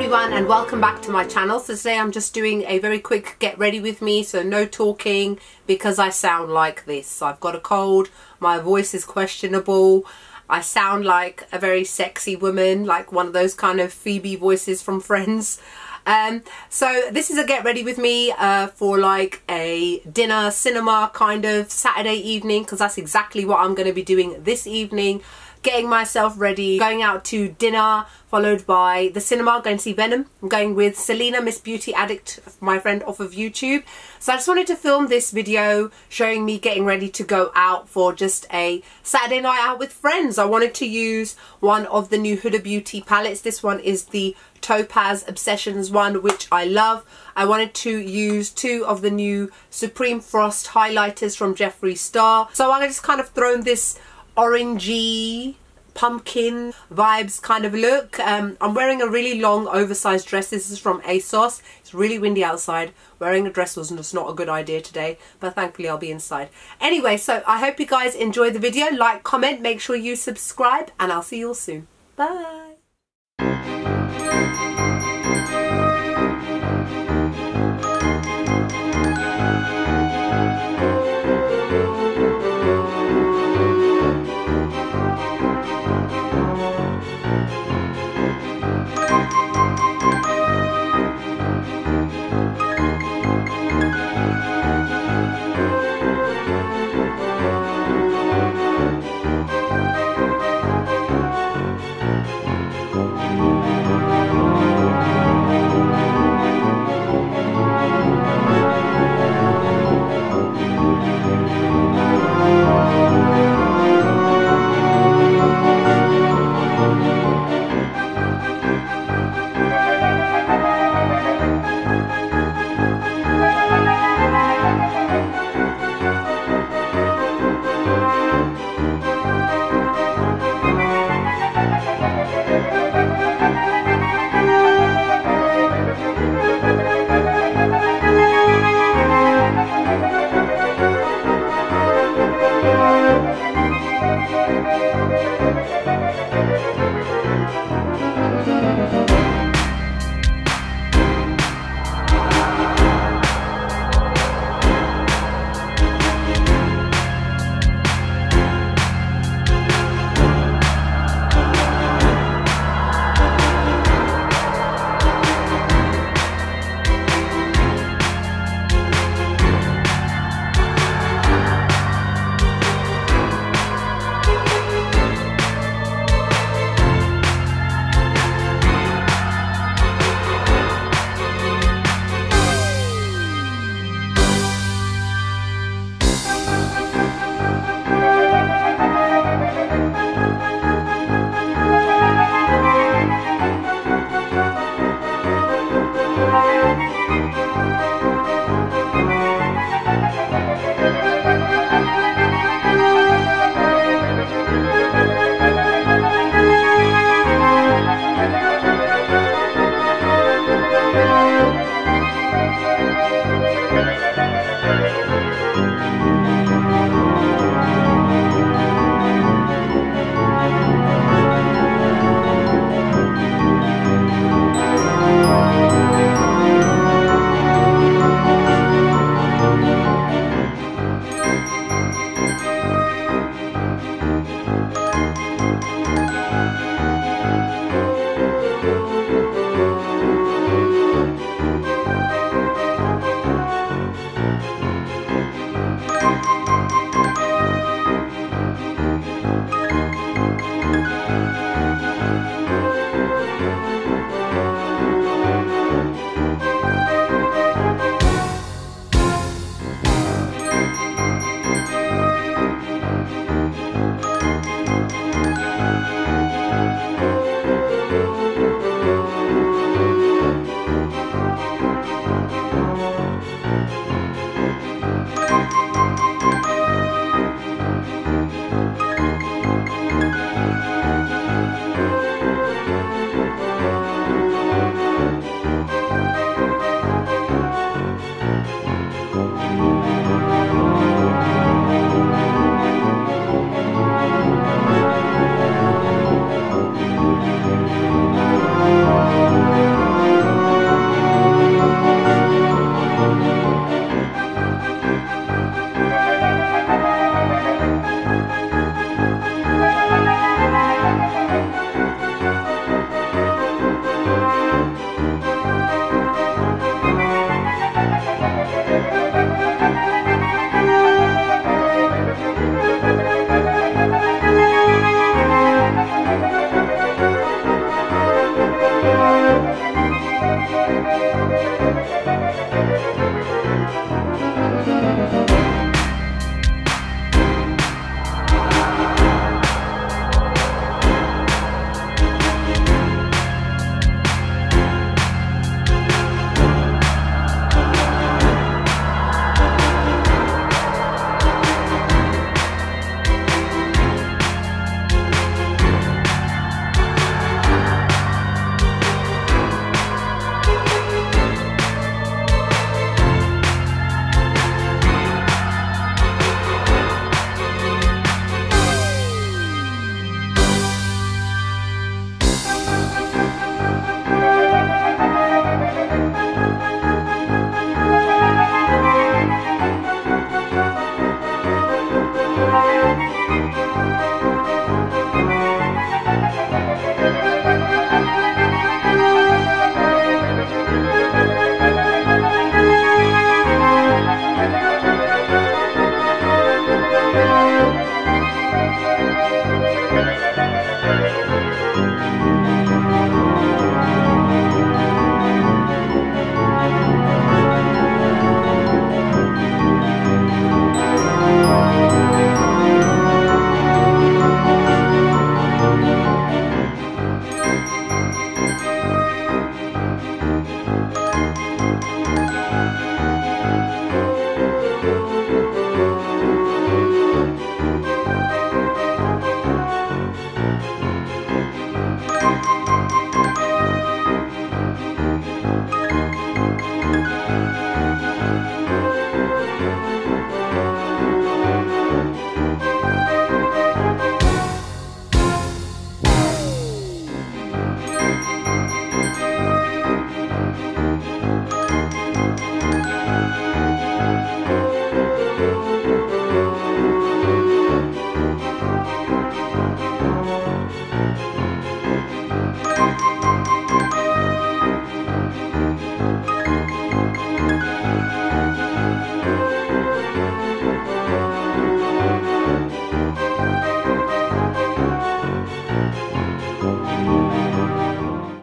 everyone and welcome back to my channel. So today I'm just doing a very quick get ready with me, so no talking because I sound like this. I've got a cold, my voice is questionable, I sound like a very sexy woman, like one of those kind of Phoebe voices from Friends. So this is a get ready with me for like a dinner cinema kind of Saturday evening, because that's exactly what I'm going to be doing this evening. Getting myself ready, going out to dinner, followed by the cinema, going to see Venom. I'm going with Selena, Miss Beauty Addict, my friend off of YouTube. So I just wanted to film this video showing me getting ready to go out for just a Saturday night out with friends. I wanted to use one of the new Huda Beauty palettes. This one is the Topaz Obsessions one, which I love. I wanted to use two of the new Supreme Frost highlighters from Jeffree Star. So I just kind of thrown this orangey pumpkin vibes kind of look. I'm wearing a really long oversized dress. This is from ASOS. It's really windy outside. Wearing a dress was just not a good idea today, but thankfully I'll be inside. Anyway, so I hope you guys enjoy the video. Like, comment, make sure you subscribe, and I'll see you all soon. Bye.